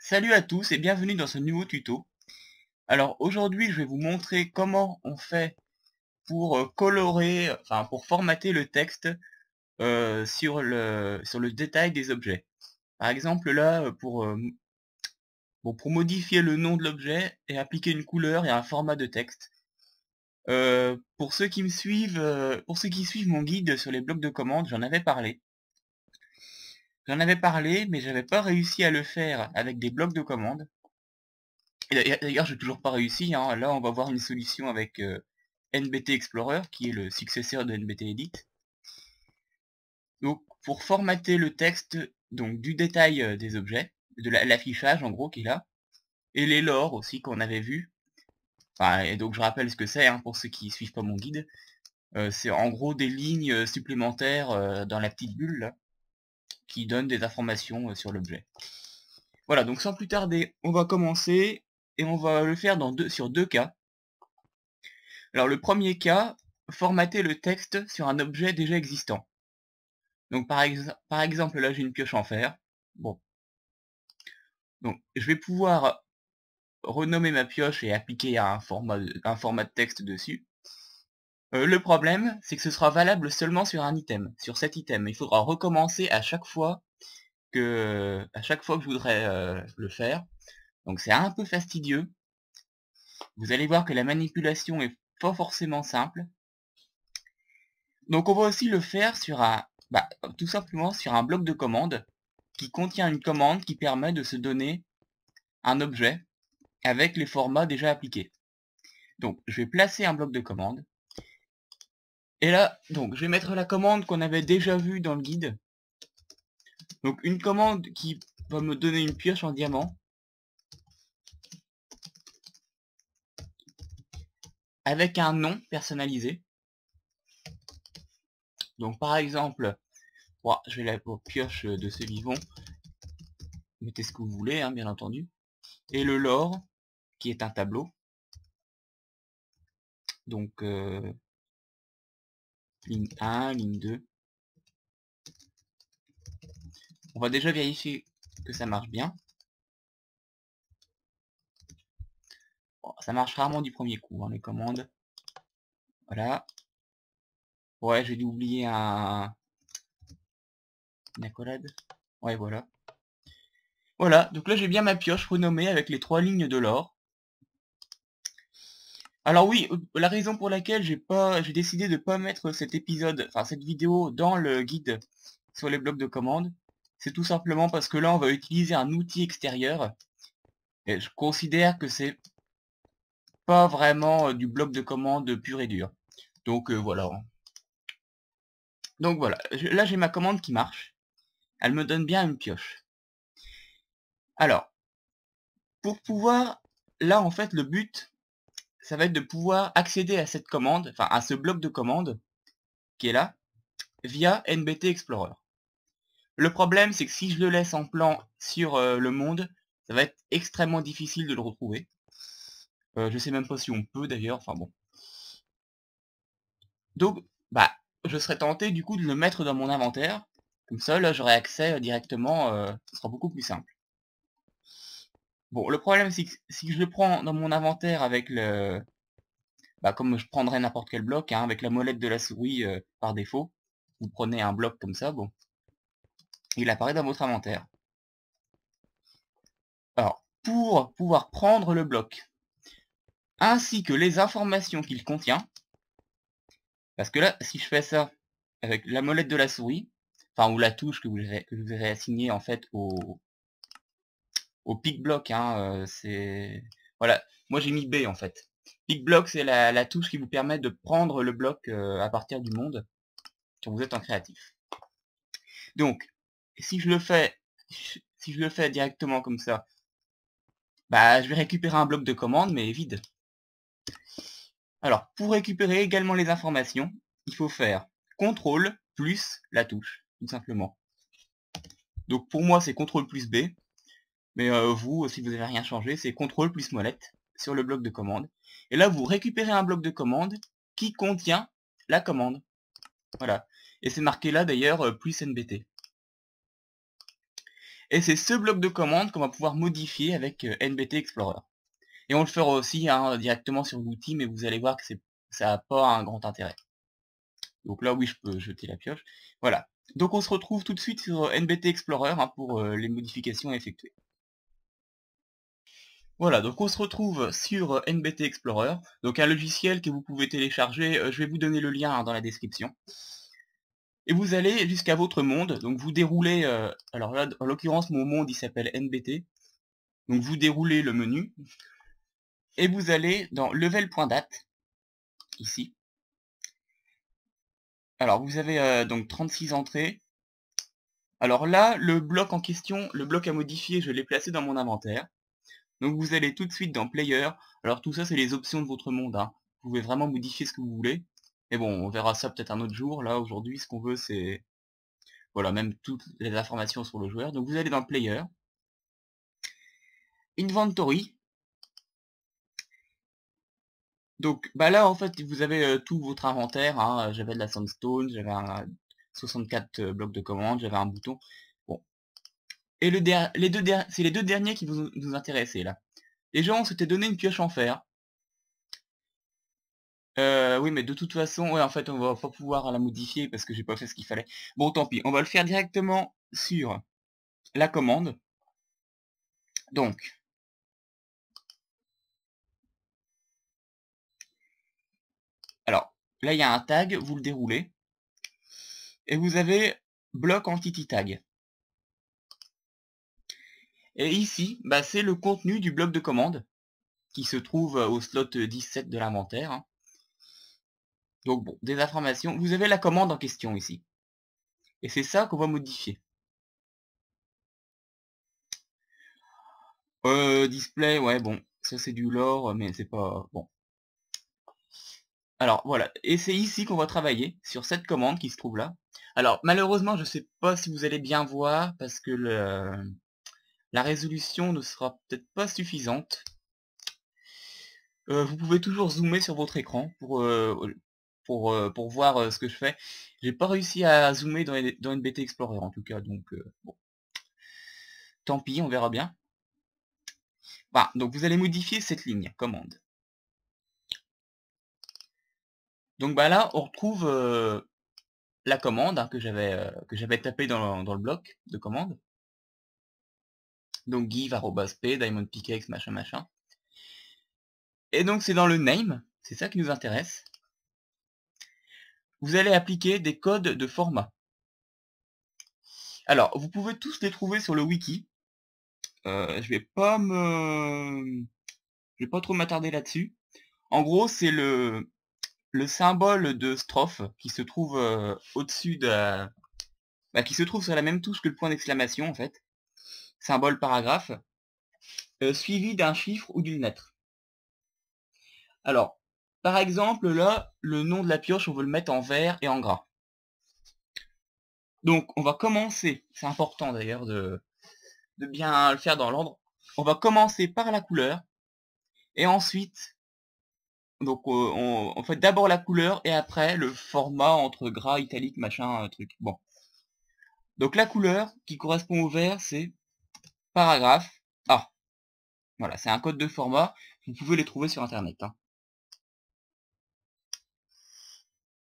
Salut à tous et bienvenue dans ce nouveau tuto. Alors aujourd'hui je vais vous montrer comment on fait pour colorer, enfin pour formater le texte sur le détail des objets. Par exemple là pour modifier le nom de l'objet et appliquer une couleur et un format de texte. Pour ceux qui me suivent, pour ceux qui suivent mon guide sur les blocs de commande, j'en avais parlé. Mais j'avais pas réussi à le faire avec des blocs de commande. Et d'ailleurs, j'ai toujours pas réussi, hein. Là, on va voir une solution avec NBT Explorer, qui est le successeur de NBT Edit. Donc, pour formater le texte, donc du détail des objets, de l'affichage en gros qui est là, et les lores aussi qu'on avait vu. Enfin, et donc je rappelle ce que c'est, hein, pour ceux qui suivent pas mon guide. C'est en gros des lignes supplémentaires dans la petite bulle là, qui donnent des informations sur l'objet. Voilà, donc sans plus tarder, on va commencer et on va le faire sur deux cas. Alors le premier cas, formater le texte sur un objet déjà existant. Donc par exemple là j'ai une pioche en fer. Bon, donc je vais pouvoir renommer ma pioche et appliquer un format de texte dessus. Le problème, c'est que ce sera valable seulement sur un item, sur cet item. Il faudra recommencer à chaque fois que je voudrais le faire. Donc c'est un peu fastidieux. Vous allez voir que la manipulation est pas forcément simple. Donc on va aussi le faire sur tout simplement sur un bloc de commande qui contient une commande qui permet de se donner un objet avec les formats déjà appliqués. Donc je vais placer un bloc de commande. Et là, donc je vais mettre la commande qu'on avait déjà vue dans le guide. Donc une commande qui va me donner une pioche en diamant avec un nom personnalisé. Donc par exemple, je vais la pioche de ce vivant. Mettez ce que vous voulez, hein, bien entendu. Et le lore, qui est un tableau. Donc ligne 1, ligne 2. On va déjà vérifier que ça marche bien. Bon, ça marche rarement du premier coup, hein, les commandes. Voilà. Ouais, j'ai dû oublier une accolade. Ouais, voilà. Voilà, donc là j'ai bien ma pioche renommée avec les 3 lignes de l'or. Alors oui, la raison pour laquelle j'ai décidé de pas mettre cet épisode, enfin cette vidéo dans le guide sur les blocs de commande, c'est tout simplement parce que là on va utiliser un outil extérieur et je considère que c'est pas vraiment du bloc de commande pur et dur. Donc voilà. Donc voilà, là j'ai ma commande qui marche. Elle me donne bien une pioche. Alors, pour pouvoir, là en fait le but, ça va être de pouvoir accéder à cette commande, enfin à ce bloc de commande qui est là, via NBT Explorer. Le problème, c'est que si je le laisse en plan sur le monde, ça va être extrêmement difficile de le retrouver. Je sais même pas si on peut d'ailleurs, enfin bon. Donc, je serais tenté du coup de le mettre dans mon inventaire. Comme ça, là, j'aurai accès directement, ce sera beaucoup plus simple. Bon, le problème, c'est que si je le prends dans mon inventaire avec comme je prendrais n'importe quel bloc, hein, avec la molette de la souris par défaut, vous prenez un bloc comme ça, bon, il apparaît dans votre inventaire. Alors, pour pouvoir prendre le bloc, ainsi que les informations qu'il contient, parce que là, si je fais ça avec la molette de la souris, enfin, ou la touche que je vous ai assignée en fait au pic bloc, hein, c'est... Voilà, moi j'ai mis B en fait. Pic bloc, c'est la touche qui vous permet de prendre le bloc à partir du monde quand vous êtes en créatif. Donc, si je le fais directement comme ça, je vais récupérer un bloc de commande, mais vide. Alors, pour récupérer également les informations, il faut faire CTRL plus la touche, tout simplement. Donc pour moi, c'est CTRL plus B, mais vous, si vous n'avez rien changé, c'est CTRL plus molette sur le bloc de commande. Et là, vous récupérez un bloc de commande qui contient la commande. Voilà. Et c'est marqué là, d'ailleurs, plus NBT. Et c'est ce bloc de commande qu'on va pouvoir modifier avec NBT Explorer. Et on le fera aussi hein, directement sur l'outil, mais vous allez voir que ça n'a pas un grand intérêt. Donc là, oui, je peux jeter la pioche. Voilà. Donc on se retrouve tout de suite sur NBT Explorer hein, pour les modifications à effectuer. Voilà, donc on se retrouve sur NBT Explorer, donc un logiciel que vous pouvez télécharger, je vais vous donner le lien hein, dans la description. Et vous allez jusqu'à votre monde, donc vous déroulez, alors là, en l'occurrence, mon monde, il s'appelle NBT, donc vous déroulez le menu, et vous allez dans level.date, ici. Alors vous avez donc 36 entrées. Alors là, le bloc en question, le bloc à modifier, je l'ai placé dans mon inventaire. Donc vous allez tout de suite dans Player. Alors tout ça, c'est les options de votre monde. Hein. Vous pouvez vraiment modifier ce que vous voulez. Et bon, on verra ça peut-être un autre jour. Là, aujourd'hui, ce qu'on veut, c'est... Voilà, même toutes les informations sur le joueur. Donc vous allez dans Player. Inventory. Donc bah là, en fait, vous avez tout votre inventaire. Hein. J'avais de la sandstone, j'avais 64 blocs de commande, j'avais un bouton. Bon. Et c'est les deux derniers qui nous intéressaient, là. Les gens, on s'était donné une pioche en fer. Oui, mais de toute façon, ouais, en fait, on va pas pouvoir la modifier parce que j'ai pas fait ce qu'il fallait. Bon, tant pis, on va le faire directement sur la commande. Donc, alors, là, il y a un tag, vous le déroulez, et vous avez bloc entity tag. Et ici, bah, c'est le contenu du bloc de commande qui se trouve au slot 17 de l'inventaire. Hein. Donc, bon, des informations. Vous avez la commande en question ici. Et c'est ça qu'on va modifier. Display, ouais, bon, ça c'est du lore, mais c'est pas... Bon. Alors voilà, et c'est ici qu'on va travailler, sur cette commande qui se trouve là. Alors malheureusement, je sais pas si vous allez bien voir, parce que la résolution ne sera peut-être pas suffisante. Vous pouvez toujours zoomer sur votre écran pour voir ce que je fais. J'ai pas réussi à zoomer dans NBT Explorer en tout cas, donc bon. Tant pis, on verra bien. Voilà, donc vous allez modifier cette ligne, commande. Donc bah là, on retrouve la commande hein, que j'avais tapée dans le bloc de commande. Donc give, @p, diamond pickaxe, machin machin. Et donc c'est dans le name, c'est ça qui nous intéresse. Vous allez appliquer des codes de format. Alors, vous pouvez tous les trouver sur le wiki. Je vais pas trop m'attarder là-dessus. En gros, c'est le symbole de strophe qui se trouve au-dessus de... Bah, qui se trouve sur la même touche que le point d'exclamation en fait. Symbole paragraphe. Suivi d'un chiffre ou d'une lettre. Alors, par exemple, là, le nom de la pioche, on veut le mettre en vert et en gras. Donc, on va commencer, c'est important d'ailleurs de bien le faire dans l'ordre. On va commencer par la couleur, et ensuite, donc on fait d'abord la couleur, et après le format entre gras, italique, machin, truc. Bon. Donc la couleur qui correspond au vert, c'est paragraphe A. Voilà, c'est un code de format, vous pouvez les trouver sur internet. Hein.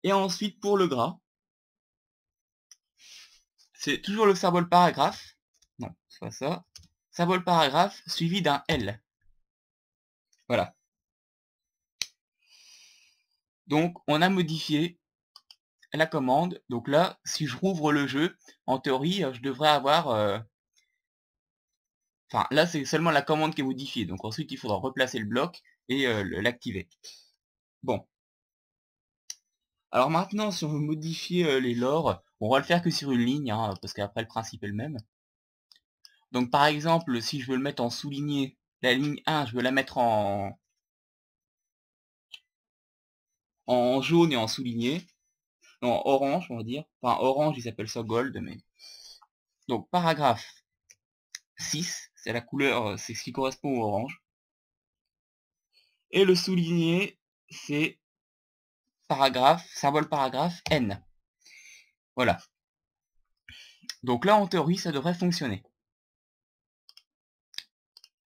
Et ensuite, pour le gras, c'est toujours le symbole paragraphe. Non, c'est pas ça. Symbole paragraphe suivi d'un L. Voilà. Donc, on a modifié la commande. Donc là, si je rouvre le jeu, en théorie, je devrais avoir... Enfin, là, c'est seulement la commande qui est modifiée. Donc ensuite, il faudra replacer le bloc et l'activer. Bon. Alors maintenant, si on veut modifier les lores, on va le faire que sur une ligne, hein, parce qu'après, le principe est le même. Donc par exemple, si je veux le mettre en souligné, la ligne 1, je veux la mettre en jaune et en souligné. Non, orange, on va dire. Enfin, orange, ils appellent ça gold, mais... Donc, paragraphe 6, c'est la couleur, c'est ce qui correspond au orange. Et le souligné, c'est paragraphe, symbole paragraphe N. Voilà. Donc là, en théorie, ça devrait fonctionner.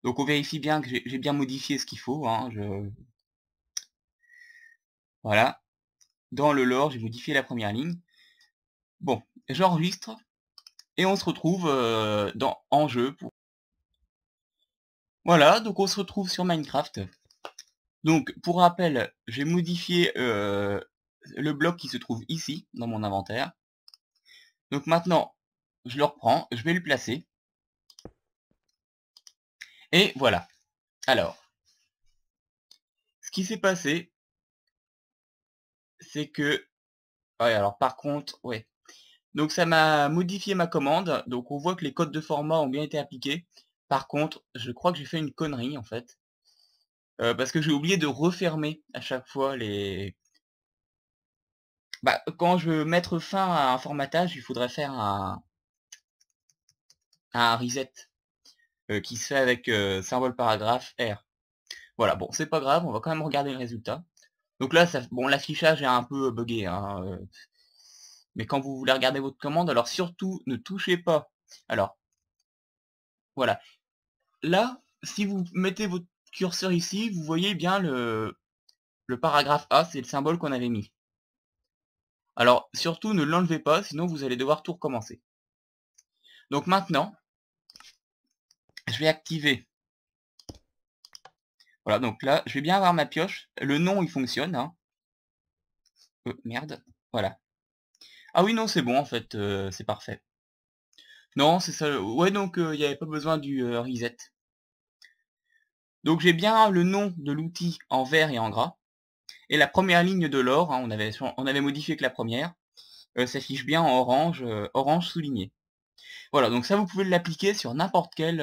Donc on vérifie bien que j'ai bien modifié ce qu'il faut, hein, voilà. Dans le lore, j'ai modifié la première ligne. Bon, j'enregistre et on se retrouve en jeu. Voilà, donc on se retrouve sur Minecraft. Donc pour rappel, j'ai modifié le bloc qui se trouve ici, dans mon inventaire. Donc maintenant, je le reprends, je vais le placer. Et voilà. Alors, ce qui s'est passé, c'est que... Ouais, alors par contre, ouais. Donc ça m'a modifié ma commande. Donc on voit que les codes de format ont bien été appliqués. Par contre, je crois que j'ai fait une connerie en fait. Parce que j'ai oublié de refermer à chaque fois les... Bah, quand je veux mettre fin à un formatage, il faudrait faire un reset qui se fait avec symbole paragraphe R. Voilà, bon, c'est pas grave, on va quand même regarder le résultat. Donc là, bon, l'affichage est un peu buggé, hein, mais quand vous voulez regarder votre commande, alors surtout, ne touchez pas. Alors, voilà. Là, si vous mettez votre curseur ici, vous voyez bien le paragraphe A, c'est le symbole qu'on avait mis. Alors, surtout, ne l'enlevez pas, sinon vous allez devoir tout recommencer. Donc maintenant, je vais activer. Voilà, donc là, je vais bien avoir ma pioche. Le nom, il fonctionne. Hein. Merde. Voilà. Ah oui, non, c'est bon, en fait, c'est parfait. Non, c'est ça. Ouais, donc, il n'y avait pas besoin du reset. Donc, j'ai bien le nom de l'outil en vert et en gras. Et la première ligne de l'or, hein, on avait modifié que la première, s'affiche bien en orange, orange souligné. Voilà, donc ça, vous pouvez l'appliquer sur n'importe quel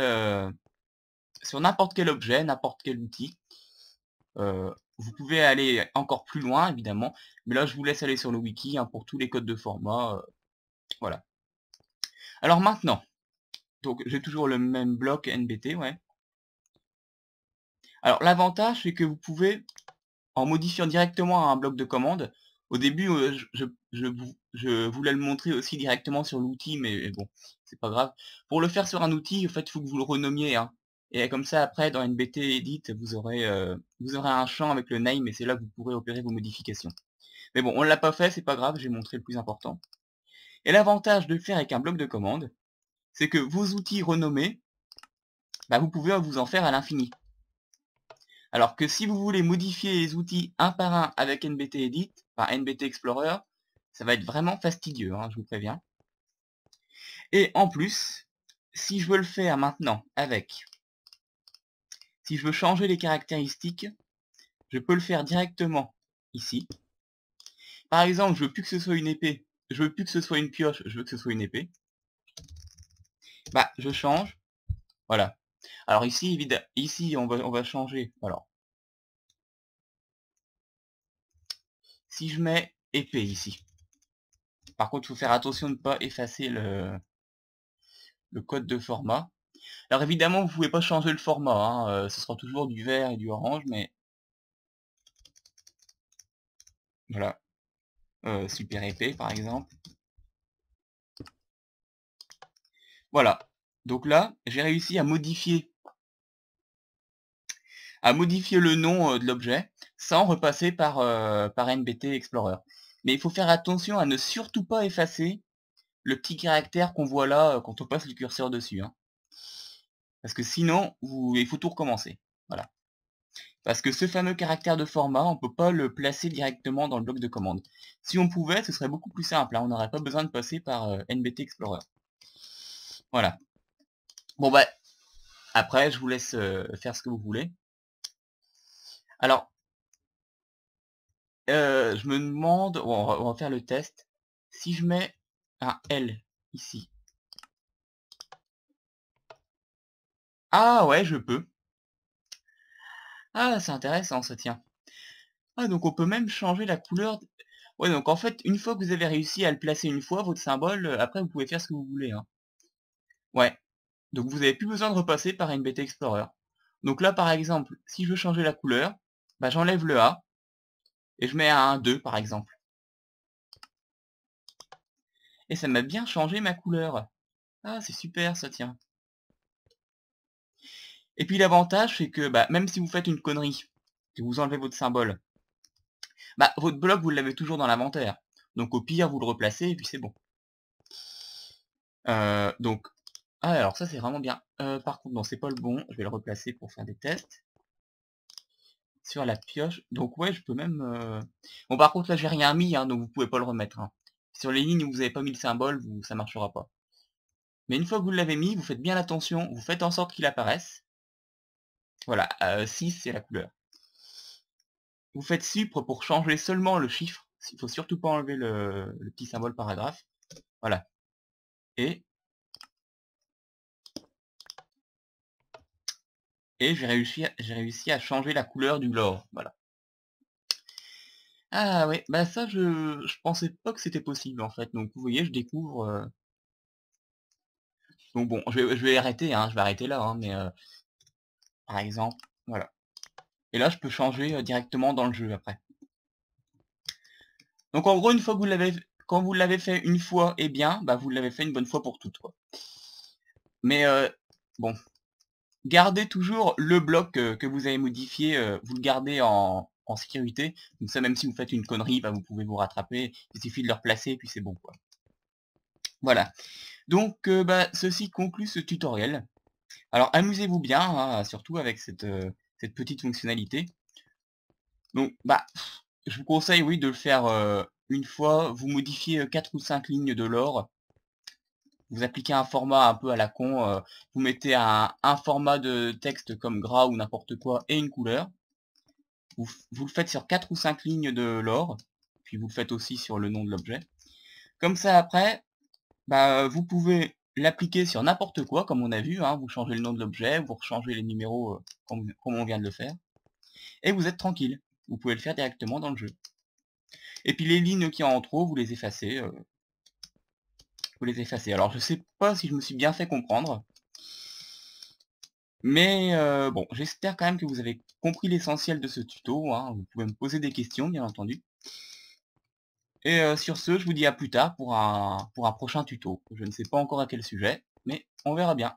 objet, n'importe quel outil. Vous pouvez aller encore plus loin, évidemment, mais là, je vous laisse aller sur le wiki hein, pour tous les codes de format. Voilà. Alors maintenant, donc j'ai toujours le même bloc NBT, ouais. Alors l'avantage, c'est que vous pouvez, en modifiant directement un bloc de commande, au début, je voulais le montrer aussi directement sur l'outil, mais bon, c'est pas grave. Pour le faire sur un outil, en fait, il faut que vous le renommiez, hein. Et comme ça, après, dans NBT Edit, vous aurez un champ avec le name, et c'est là que vous pourrez opérer vos modifications. Mais bon, on ne l'a pas fait, c'est pas grave, j'ai montré le plus important. Et l'avantage de le faire avec un bloc de commande, c'est que vos outils renommés, bah, vous pouvez vous en faire à l'infini. Alors que si vous voulez modifier les outils un par un avec NBT Edit, enfin NBT Explorer, ça va être vraiment fastidieux, hein, je vous préviens. Et en plus, si je veux le faire maintenant si je veux changer les caractéristiques, je peux le faire directement ici. Par exemple, je veux plus que ce soit une épée, je veux plus que ce soit une pioche, je veux que ce soit une épée. Bah, je change, voilà. Alors ici, ici on va changer, alors. Si je mets épée ici. Par contre, il faut faire attention de ne pas effacer le code de format. Alors évidemment, vous pouvez pas changer le format, hein, ce sera toujours du vert et du orange, mais voilà. Super épais par exemple. Voilà. Donc là, j'ai réussi à modifier le nom de l'objet sans repasser par NBT Explorer. Mais il faut faire attention à ne surtout pas effacer le petit caractère qu'on voit là quand on passe le curseur dessus. Hein. Parce que sinon, il faut tout recommencer. Voilà. Parce que ce fameux caractère de format, on ne peut pas le placer directement dans le bloc de commande. Si on pouvait, ce serait beaucoup plus simple. Hein. On n'aurait pas besoin de passer par NBT Explorer. Voilà. Bon bah, après, je vous laisse faire ce que vous voulez. Alors, je me demande, bon, on va faire le test. Si je mets un L ici. Ah ouais, je peux. Ah, c'est intéressant, ça tient. Ah, donc on peut même changer la couleur. Ouais, donc en fait, une fois que vous avez réussi à le placer une fois, votre symbole, après vous pouvez faire ce que vous voulez. Hein. Ouais. Donc vous n'avez plus besoin de repasser par NBT Explorer. Donc là, par exemple, si je veux changer la couleur, bah, j'enlève le A et je mets un 2 par exemple. Et ça m'a bien changé ma couleur. Ah, c'est super ça, tient. Et puis l'avantage, c'est que même si vous faites une connerie, que vous enlevez votre symbole, votre bloc, vous l'avez toujours dans l'inventaire. Donc au pire, vous le replacez et puis c'est bon. Donc, alors ça c'est vraiment bien. Par contre, non, c'est pas le bon. Je vais le replacer pour faire des tests. Sur la pioche. Donc ouais, je peux même... Bon, par contre, là, j'ai rien mis, hein, donc vous pouvez pas le remettre. Hein. Sur les lignes où vous avez pas mis le symbole, ça marchera pas. Mais une fois que vous l'avez mis, vous faites bien attention, vous faites en sorte qu'il apparaisse. Voilà, 6 c'est la couleur. Vous faites supre pour changer seulement le chiffre. Il faut surtout pas enlever le petit symbole paragraphe. Voilà. Et j'ai réussi à changer la couleur du lore. Voilà. Ah ouais, ça je pensais pas que c'était possible en fait. Donc vous voyez, je découvre. Donc bon, je vais arrêter, hein, je vais arrêter là, hein, mais par exemple, voilà. Et là, je peux changer directement dans le jeu après. Donc en gros, une fois que quand vous l'avez fait une fois, et bien, vous l'avez fait une bonne fois pour toutes, quoi. Mais bon, gardez toujours le bloc que vous avez modifié, vous le gardez en sécurité. Donc ça, même si vous faites une connerie, vous pouvez vous rattraper. Il suffit de le replacer, et puis c'est bon, quoi. Voilà. Donc, ceci conclut ce tutoriel. Alors, amusez-vous bien, hein, surtout avec cette petite fonctionnalité. Donc, je vous conseille, oui, de le faire une fois. Vous modifiez 4 ou 5 lignes de lore. Vous appliquez un format un peu à la con. Vous mettez un format de texte comme gras ou n'importe quoi et une couleur. Vous le faites sur 4 ou 5 lignes de lore. Puis vous le faites aussi sur le nom de l'objet. Comme ça, après, vous pouvez l'appliquer sur n'importe quoi, comme on a vu. Hein. Vous changez le nom de l'objet, vous changez les numéros comme on vient de le faire. Et vous êtes tranquille. Vous pouvez le faire directement dans le jeu. Et puis les lignes qui ont en trop, vous les effacez. Alors je sais pas si je me suis bien fait comprendre. Mais bon, j'espère quand même que vous avez compris l'essentiel de ce tuto. Hein. Vous pouvez me poser des questions, bien entendu. Et sur ce, je vous dis à plus tard pour un prochain tuto. Je ne sais pas encore à quel sujet, mais on verra bien.